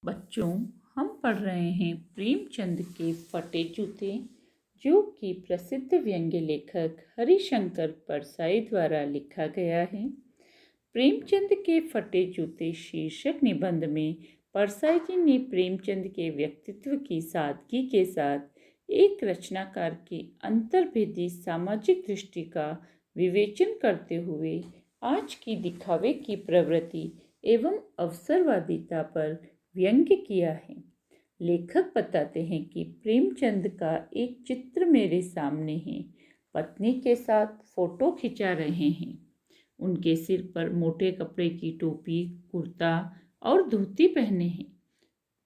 बच्चों, हम पढ़ रहे हैं प्रेमचंद के फटे जूते, जो कि प्रसिद्ध व्यंग्य लेखक हरिशंकर परसाई द्वारा लिखा गया है। प्रेमचंद के फटे जूते शीर्षक निबंध में परसाई जी ने प्रेमचंद के व्यक्तित्व की सादगी के साथ एक रचनाकार की अंतर्भेदी सामाजिक दृष्टि का विवेचन करते हुए आज की दिखावे की प्रवृत्ति एवं अवसरवादिता पर व्यंग्य किया है। लेखक बताते हैं कि प्रेमचंद का एक चित्र मेरे सामने है। पत्नी के साथ फोटो खिंचा रहे हैं। उनके सिर पर मोटे कपड़े की टोपी, कुर्ता और धोती पहने हैं।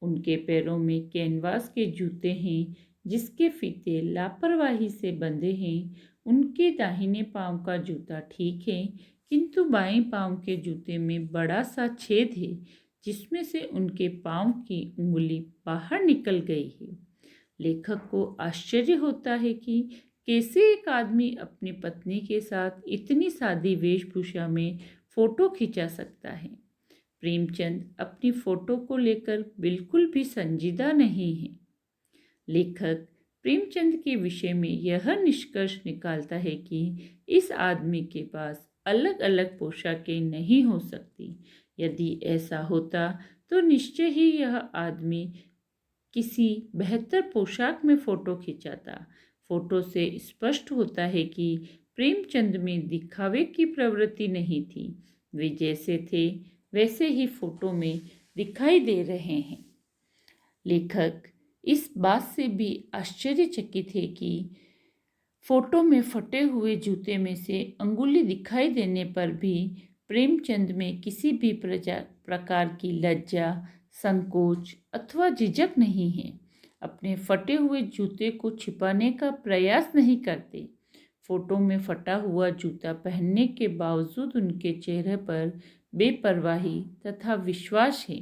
उनके पैरों में कैनवास के जूते हैं, जिसके फीते लापरवाही से बंधे हैं। उनके दाहिने पांव का जूता ठीक है, किंतु बाएं पांव के जूते में बड़ा सा छेद है, जिसमें से उनके पांव की उंगली बाहर निकल गई है। लेखक को आश्चर्य होता है कि कैसे एक आदमी अपनी पत्नी के साथ इतनी सादी वेशभूषा में फोटो खिंचा सकता है। प्रेमचंद अपनी फोटो को लेकर बिल्कुल भी संजीदा नहीं है। लेखक प्रेमचंद के विषय में यह निष्कर्ष निकालता है कि इस आदमी के पास अलग अलग पोशाकें नहीं हो सकती। यदि ऐसा होता तो निश्चय ही यह आदमी किसी बेहतर पोशाक में फोटो खिंचाता। फोटो से स्पष्ट होता है कि प्रेमचंद में दिखावे की प्रवृत्ति नहीं थी। वे जैसे थे वैसे ही फोटो में दिखाई दे रहे हैं। लेखक इस बात से भी आश्चर्यचकित है कि फोटो में फटे हुए जूते में से अंगुली दिखाई देने पर भी प्रेमचंद में किसी भी प्रकार की लज्जा, संकोच अथवा झिझक नहीं है। अपने फटे हुए जूते को छिपाने का प्रयास नहीं करते। फोटो में फटा हुआ जूता पहनने के बावजूद उनके चेहरे पर बेपरवाही तथा विश्वास है।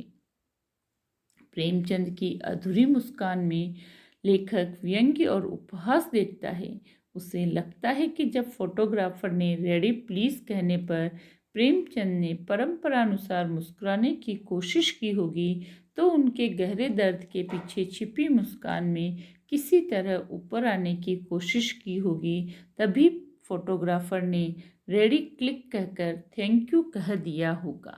प्रेमचंद की अधूरी मुस्कान में लेखक व्यंग्य और उपहास देखता है। उसे लगता है कि जब फोटोग्राफर ने रेडी प्लीज कहने पर प्रेमचंद ने परंपरानुसार मुस्कुराने की कोशिश की होगी, तो उनके गहरे दर्द के पीछे छिपी मुस्कान में किसी तरह ऊपर आने की कोशिश की होगी। तभी फोटोग्राफर ने रेडी क्लिक कहकर थैंक यू कह दिया होगा।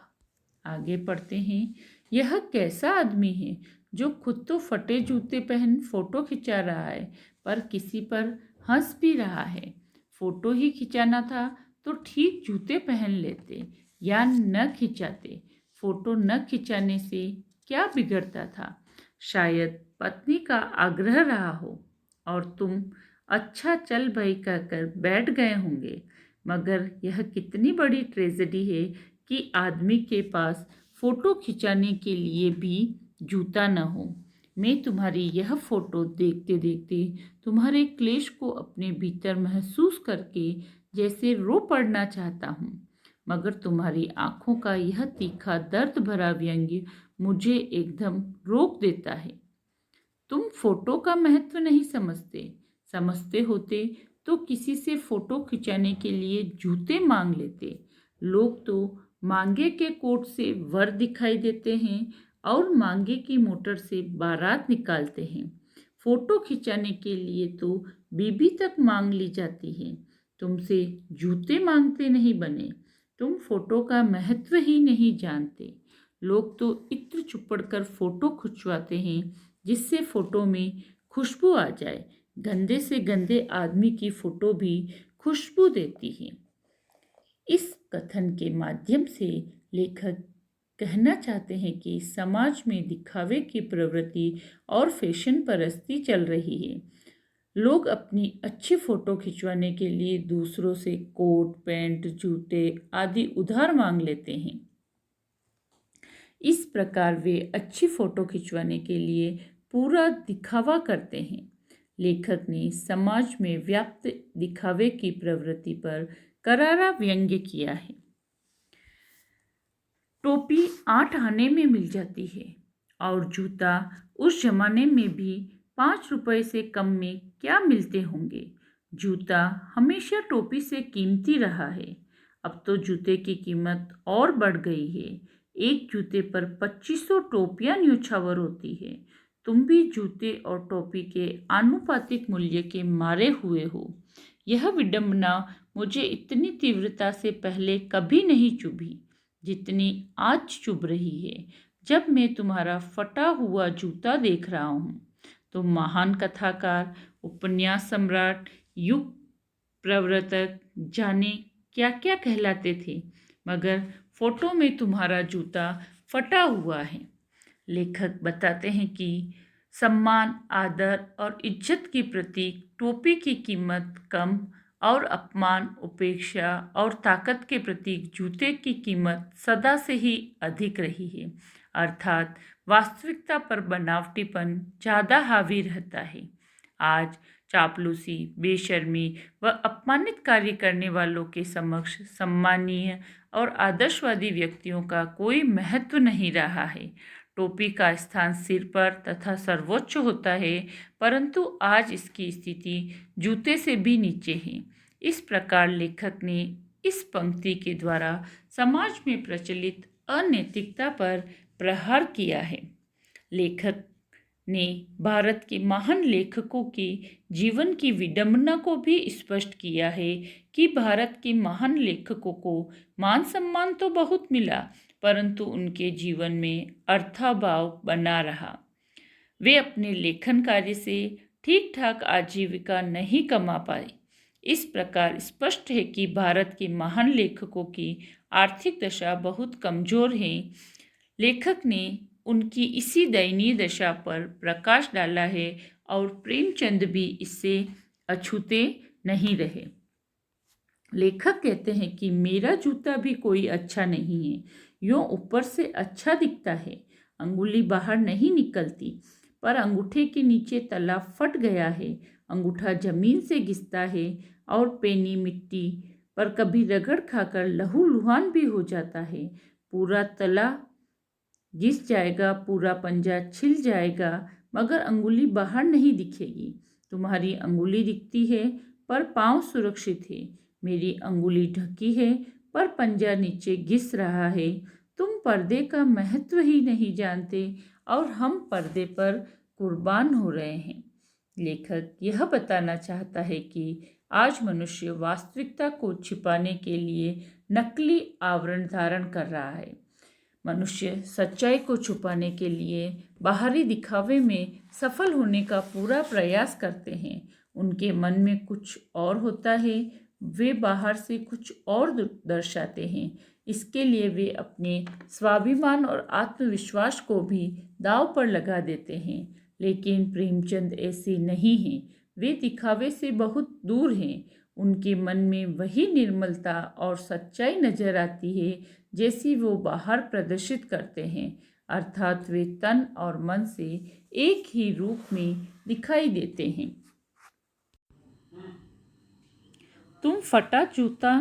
आगे पढ़ते हैं। यह कैसा आदमी है जो खुद तो फटे जूते पहन फोटो खिंचा रहा है, पर किसी पर हंस भी रहा है। फोटो ही खिंचाना था तो ठीक जूते पहन लेते या न खिंचाते। फोटो न खिंचाने से क्या बिगड़ता था? शायद पत्नी का आग्रह रहा हो और तुम अच्छा चल भाई कहकर बैठ गए होंगे। मगर यह कितनी बड़ी ट्रेजेडी है कि आदमी के पास फोटो खिंचाने के लिए भी जूता न हो। मैं तुम्हारी यह फोटो देखते देखते तुम्हारे क्लेश को अपने भीतर महसूस करके जैसे रो पड़ना चाहता हूँ, मगर तुम्हारी आंखों का यह तीखा दर्द भरा व्यंग्य मुझे एकदम रोक देता है। तुम फोटो का महत्व नहीं समझते। समझते होते तो किसी से फोटो खिंचाने के लिए जूते मांग लेते। लोग तो मांगे के कोट से वर दिखाई देते हैं और मांगे की मोटर से बारात निकालते हैं। फोटो खिंचाने के लिए तो बीबी तक मांग ली जाती है। तुमसे जूते मांगते नहीं बने। तुम फोटो का महत्व ही नहीं जानते। लोग तो इत्र चुपड़ कर फोटो खिंचवाते हैं, जिससे फोटो में खुशबू आ जाए। गंदे से गंदे आदमी की फोटो भी खुशबू देती है। इस कथन के माध्यम से लेखक कहना चाहते हैं कि समाज में दिखावे की प्रवृत्ति और फैशन परस्ती चल रही है। लोग अपनी अच्छी फोटो खिंचवाने के लिए दूसरों से कोट, पैंट, जूते आदि उधार मांग लेते हैं। इस प्रकार वे अच्छी फोटो खिंचवाने के लिए पूरा दिखावा करते हैं। लेखक ने समाज में व्याप्त दिखावे की प्रवृत्ति पर करारा व्यंग्य किया है। टोपी 8 आने में मिल जाती है और जूता उस जमाने में भी 5 रुपए से कम में क्या मिलते होंगे। जूता हमेशा टोपी से कीमती रहा है। अब तो जूते की कीमत और बढ़ गई है। एक जूते पर 2500 टोपियां न्योछावर होती है। तुम भी जूते और टोपी के आनुपातिक मूल्य के मारे हुए हो। यह विडंबना मुझे इतनी तीव्रता से पहले कभी नहीं चुभी जितनी आज चुभ रही है जब मैं तुम्हारा फटा हुआ जूता देख रहा हूँ। तुम महान कथाकार, उपन्यास सम्राट, युग प्रवर्तक, जाने क्या क्या कहलाते थे, मगर फोटो में तुम्हारा जूता फटा हुआ है। लेखक बताते हैं कि सम्मान, आदर और इज्जत की प्रतीक टोपी की कीमत कम और अपमान, उपेक्षा और ताकत के प्रतीक जूते की कीमत सदा से ही अधिक रही है। अर्थात वास्तविकता पर बनावटीपन ज़्यादा हावी रहता है। आज चापलूसी, बेशर्मी व अपमानित कार्य करने वालों के समक्ष सम्मानीय और आदर्शवादी व्यक्तियों का कोई महत्व नहीं रहा है। टोपी का स्थान सिर पर तथा सर्वोच्च होता है, परंतु आज इसकी स्थिति जूते से भी नीचे है। इस प्रकार लेखक ने इस पंक्ति के द्वारा समाज में प्रचलित अनैतिकता पर प्रहार किया है। लेखक ने भारत के महान लेखकों के जीवन की विडंबना को भी स्पष्ट किया है कि भारत के महान लेखकों को मान सम्मान तो बहुत मिला, परंतु उनके जीवन में अर्थाभाव बना रहा। वे अपने लेखन कार्य से ठीक ठाक आजीविका नहीं कमा पाए। इस प्रकार स्पष्ट है कि भारत के महान लेखकों की आर्थिक दशा बहुत कमजोर है। लेखक ने उनकी इसी दयनीय दशा पर प्रकाश डाला है और प्रेमचंद भी इससे अछूते नहीं रहे। लेखक कहते हैं कि मेरा जूता भी कोई अच्छा नहीं है, यूँ ऊपर से अच्छा दिखता है, अंगुली बाहर नहीं निकलती, पर अंगूठे के नीचे तला फट गया है, अंगूठा जमीन से घिसता है और पेनी मिट्टी पर कभी रगड़ खाकर लहूलुहान भी हो जाता है। पूरा तला घिस जाएगा, पूरा पंजा छिल जाएगा, मगर अंगुली बाहर नहीं दिखेगी। तुम्हारी अंगुली दिखती है पर पाँव सुरक्षित है। मेरी अंगुली ढकी है पर पंजा नीचे घिस रहा है। तुम पर्दे का महत्व ही नहीं जानते और हम पर्दे पर कुर्बान हो रहे हैं। लेखक यह बताना चाहता है कि आज मनुष्य वास्तविकता को छिपाने के लिए नकली आवरण धारण कर रहा है। मनुष्य सच्चाई को छुपाने के लिए बाहरी दिखावे में सफल होने का पूरा प्रयास करते हैं। उनके मन में कुछ और होता है, वे बाहर से कुछ और दर्शाते हैं। इसके लिए वे अपने स्वाभिमान और आत्मविश्वास को भी दांव पर लगा देते हैं। लेकिन प्रेमचंद ऐसे नहीं हैं। वे दिखावे से बहुत दूर हैं। उनके मन में वही निर्मलता और सच्चाई नजर आती है जैसी वो बाहर प्रदर्शित करते हैं। अर्थात वे तन और मन से एक ही रूप में दिखाई देते हैं। तुम फटा जूता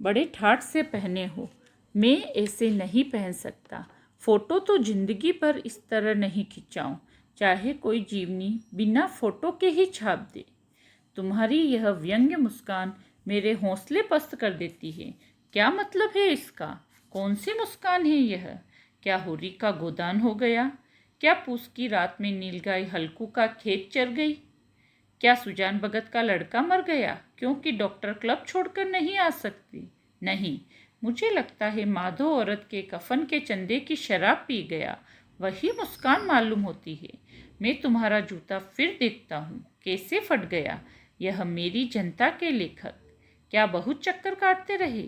बड़े ठाठ से पहने हो, मैं ऐसे नहीं पहन सकता। फोटो तो जिंदगी भर इस तरह नहीं खिंचाऊं, चाहे कोई जीवनी बिना फोटो के ही छाप दे। तुम्हारी यह व्यंग्य मुस्कान मेरे हौसले पस्त कर देती है। क्या मतलब है इसका? कौन सी मुस्कान है यह? क्या होरी का गोदान हो गया? क्या पूस की रात में नीलगाय हल्कू का खेत चर गई? क्या सुजान भगत का लड़का मर गया क्योंकि डॉक्टर क्लब छोड़कर नहीं आ सकती? नहीं, मुझे लगता है माधो औरत के कफन के चंदे की शराब पी गया। वही मुस्कान मालूम होती है। मैं तुम्हारा जूता फिर देखता हूँ, कैसे फट गया। यह मेरी जनता के लेखक क्या बहुत चक्कर काटते रहे?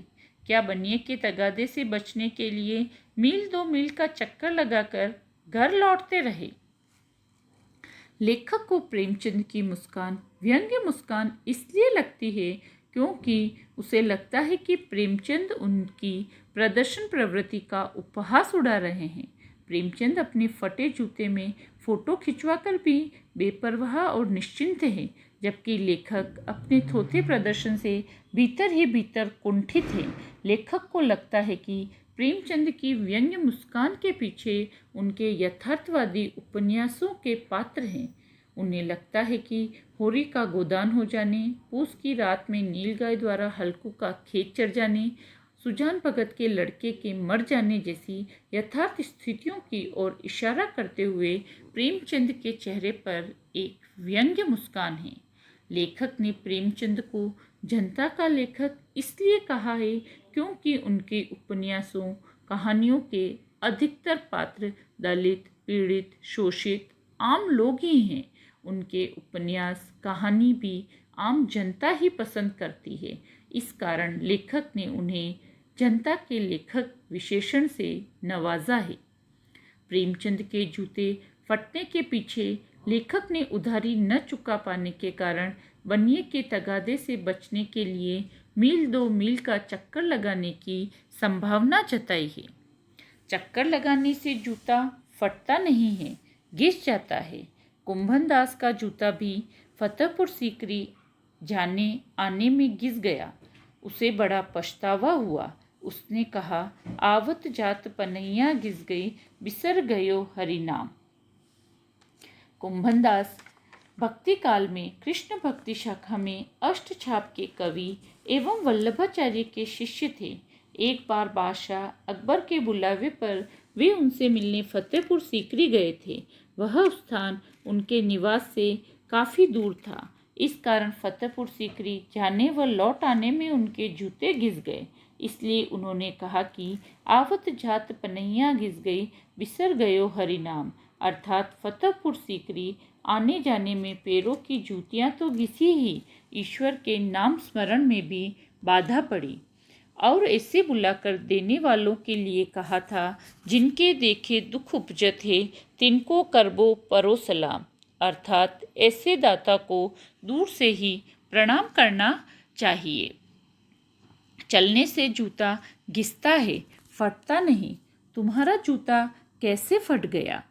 क्या बनिए के तगादे से बचने के लिए मील 2 मील का चक्कर लगाकर घर लौटते रहे? लेखक को प्रेमचंद की मुस्कान व्यंग्य मुस्कान इसलिए लगती है क्योंकि उसे लगता है कि प्रेमचंद उनकी प्रदर्शन प्रवृत्ति का उपहास उड़ा रहे हैं। प्रेमचंद अपने फटे जूते में फोटो खिंचवाकर भी बेपरवाह और निश्चिंत है, जबकि लेखक अपने थोथे प्रदर्शन से भीतर ही भीतर कुंठित है। लेखक को लगता है कि प्रेमचंद की व्यंग्य मुस्कान के पीछे उनके यथार्थवादी उपन्यासों के पात्र हैं। उन्हें लगता है कि होरी का गोदान हो जाने, पूस की रात में नीलगाय द्वारा हल्कू का खेत चर जाने, सुजान भगत के लड़के के मर जाने जैसी यथार्थ स्थितियों की ओर इशारा करते हुए प्रेमचंद के चेहरे पर एक व्यंग्य मुस्कान है। लेखक ने प्रेमचंद को जनता का लेखक इसलिए कहा है क्योंकि उनके उपन्यासों कहानियों के अधिकतर पात्र दलित, पीड़ित, शोषित आम लोग ही हैं। उनके उपन्यास कहानी भी आम जनता ही पसंद करती है। इस कारण लेखक ने उन्हें जनता के लेखक विशेषण से नवाजा है। प्रेमचंद के जूते फटने के पीछे लेखक ने उधारी न चुका पाने के कारण बनिए के तगादे से बचने के लिए मील 2 मील का चक्कर लगाने की संभावना जताई है। चक्कर लगाने से जूता फटता नहीं है, घिस जाता है। कुंभनदास का जूता भी फतेहपुर सीकरी जाने आने में घिस गया। उसे बड़ा पछतावा हुआ। उसने कहा, आवत जात पनैया घिस गई, बिसर गयो हरि नाम। कुंभनदास भक्ति काल में कृष्ण भक्ति शाखा में अष्टछाप के कवि एवं वल्लभाचार्य के शिष्य थे। एक बार बादशाह अकबर के बुलावे पर वे उनसे मिलने फतेहपुर सीकरी गए थे। वह स्थान उनके निवास से काफ़ी दूर था। इस कारण फतेहपुर सीकरी जाने व लौट आने में उनके जूते घिस गए। इसलिए उन्होंने कहा कि आवत जात पनैया घिस गई, बिसर गयो हरि नाम। अर्थात फतेहपुर सीकरी आने जाने में पैरों की जूतियां तो घिसी ही, ईश्वर के नाम स्मरण में भी बाधा पड़ी। और ऐसे बुलाकर देने वालों के लिए कहा था, जिनके देखे दुख उपजत है, तिनको करबो परो सलाम। अर्थात ऐसे दाता को दूर से ही प्रणाम करना चाहिए। चलने से जूता घिसता है, फटता नहीं। तुम्हारा जूता कैसे फट गया?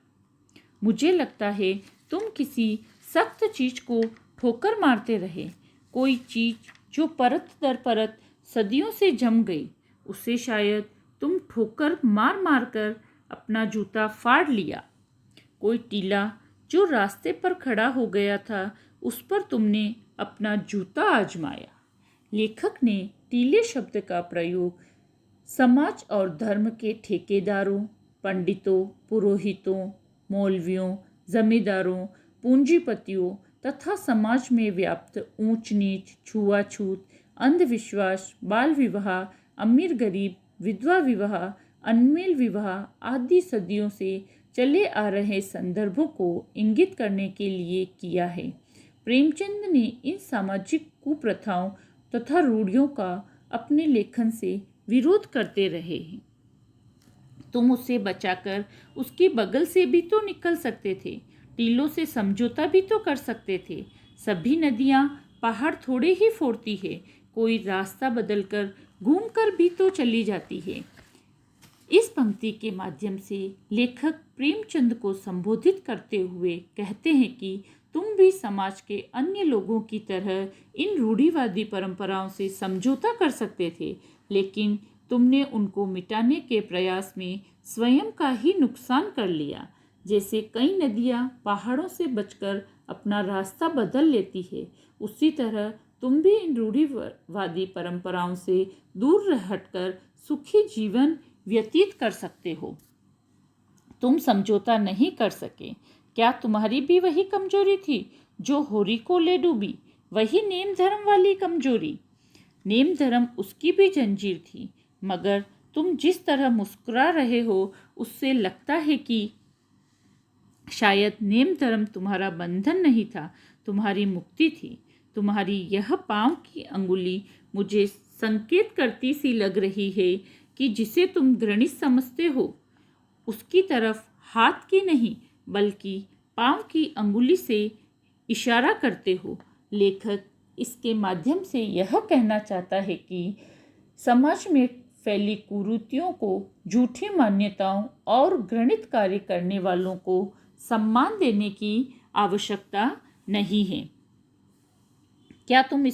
मुझे लगता है तुम किसी सख्त चीज को ठोकर मारते रहे। कोई चीज जो परत दर परत सदियों से जम गई, उसे शायद तुम ठोकर मार मार कर अपना जूता फाड़ लिया। कोई टीला जो रास्ते पर खड़ा हो गया था, उस पर तुमने अपना जूता आजमाया। लेखक ने टीले शब्द का प्रयोग समाज और धर्म के ठेकेदारों, पंडितों, पुरोहितों, मौलवियों, जमींदारों, पूंजीपतियों तथा समाज में व्याप्त ऊंच नीच, छुआछूत, अंधविश्वास, बाल विवाह, अमीर गरीब, विधवा विवाह, अनमेल विवाह आदि सदियों से चले आ रहे संदर्भों को इंगित करने के लिए किया है। प्रेमचंद ने इन सामाजिक कुप्रथाओं तथा रूढ़ियों का अपने लेखन से विरोध करते रहे हैं। तुम उसे बचाकर उसके बगल से भी तो निकल सकते थे, टीलों से समझौता भी तो कर सकते थे। सभी नदियाँ पहाड़ थोड़े ही फोड़ती है, कोई रास्ता बदलकर घूमकर भी तो चली जाती है। इस पंक्ति के माध्यम से लेखक प्रेमचंद को संबोधित करते हुए कहते हैं कि तुम भी समाज के अन्य लोगों की तरह इन रूढ़िवादी परंपराओं से समझौता कर सकते थे, लेकिन तुमने उनको मिटाने के प्रयास में स्वयं का ही नुकसान कर लिया। जैसे कई नदियाँ पहाड़ों से बचकर अपना रास्ता बदल लेती है, उसी तरह तुम भी इन रूढ़िवादी परंपराओं से दूर हटकर सुखी जीवन व्यतीत कर सकते हो। तुम समझौता नहीं कर सके। क्या तुम्हारी भी वही कमजोरी थी जो होरी को ले डूबी? वही नेम धर्म वाली कमजोरी? नेम धर्म उसकी भी जंजीर थी, मगर तुम जिस तरह मुस्कुरा रहे हो, उससे लगता है कि शायद नेम धर्म तुम्हारा बंधन नहीं था, तुम्हारी मुक्ति थी। तुम्हारी यह पांव की अंगुली मुझे संकेत करती सी लग रही है कि जिसे तुम घृणित समझते हो, उसकी तरफ हाथ की नहीं बल्कि पांव की अंगुली से इशारा करते हो। लेखक इसके माध्यम से यह कहना चाहता है कि समाज में फैली कुरीतियों को, झूठी मान्यताओं और घृणित कार्य करने वालों को सम्मान देने की आवश्यकता नहीं है। क्या तुम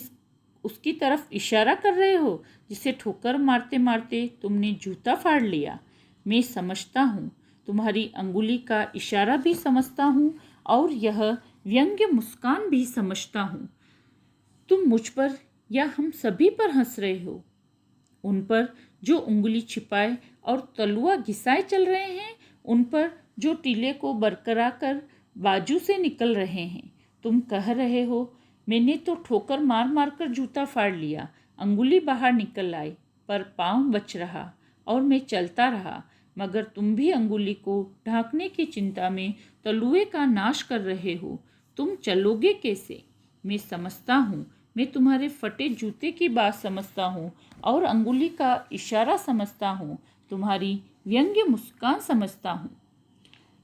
उसकी तरफ इशारा कर रहे हो जिसे ठोकर मारते मारते तुमने जूता फाड़ लिया? मैं समझता हूँ, तुम्हारी अंगुली का इशारा भी समझता हूँ और यह व्यंग्य मुस्कान भी समझता हूँ। तुम मुझ पर या हम सभी पर हंस रहे हो, उन पर जो उंगली छिपाए और तलुआ घिसाए चल रहे हैं, उन पर जो टीले को बरकरार कर बाजू से निकल रहे हैं। तुम कह रहे हो, मैंने तो ठोकर मार मार कर जूता फाड़ लिया, अंगुली बाहर निकल आई, पर पाँव बच रहा और मैं चलता रहा। मगर तुम भी अंगुली को ढांकने की चिंता में तलुए का नाश कर रहे हो। तुम चलोगे कैसे? मैं समझता हूँ, मैं तुम्हारे फटे जूते की बात समझता हूँ और अंगुली का इशारा समझता हूँ, तुम्हारी व्यंग्य मुस्कान समझता हूँ।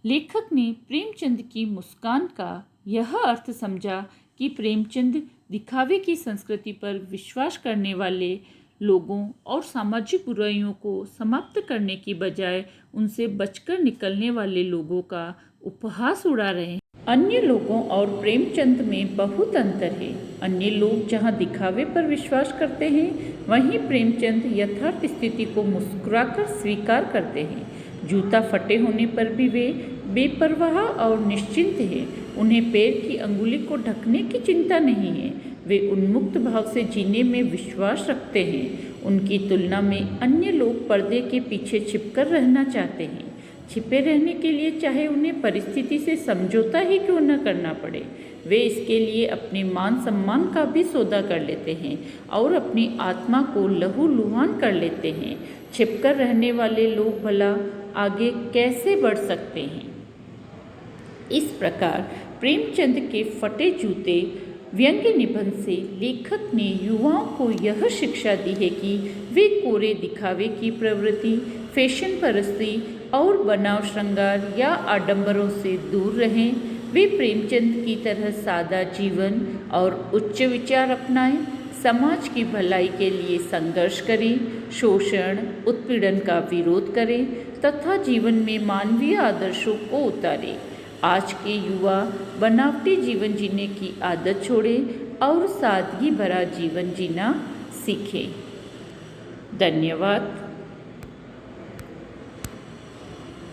लेखक ने प्रेमचंद की मुस्कान का यह अर्थ समझा कि प्रेमचंद दिखावे की संस्कृति पर विश्वास करने वाले लोगों और सामाजिक बुराइयों को समाप्त करने की बजाय उनसे बचकर निकलने वाले लोगों का उपहास उड़ा रहे हैं। अन्य लोगों और प्रेमचंद में बहुत अंतर है। अन्य लोग जहाँ दिखावे पर विश्वास करते हैं, वहीं प्रेमचंद यथार्थ स्थिति को मुस्कुराकर स्वीकार करते हैं। जूता फटे होने पर भी वे बेपरवाह और निश्चिंत हैं। उन्हें पैर की अंगुली को ढकने की चिंता नहीं है। वे उन्मुक्त भाव से जीने में विश्वास रखते हैं। उनकी तुलना में अन्य लोग पर्दे के पीछे छिपकर रहना चाहते हैं। छिपे रहने के लिए चाहे उन्हें परिस्थिति से समझौता ही क्यों न करना पड़े, वे इसके लिए अपने मान सम्मान का भी सौदा कर लेते हैं और अपनी आत्मा को लहूलुहान कर लेते हैं। छिपकर रहने वाले लोग भला आगे कैसे बढ़ सकते हैं? इस प्रकार प्रेमचंद के फटे जूते व्यंग्य निबंध से लेखक ने युवाओं को यह शिक्षा दी है कि वे कोरे दिखावे की प्रवृत्ति, फैशन परस्ती और बनाव श्रृंगार या आडंबरों से दूर रहें। वे प्रेमचंद की तरह सादा जीवन और उच्च विचार अपनाएं, समाज की भलाई के लिए संघर्ष करें, शोषण उत्पीड़न का विरोध करें तथा जीवन में मानवीय आदर्शों को उतारें। आज के युवा बनावटी जीवन जीने की आदत छोड़ें और सादगी भरा जीवन जीना सीखें। धन्यवाद।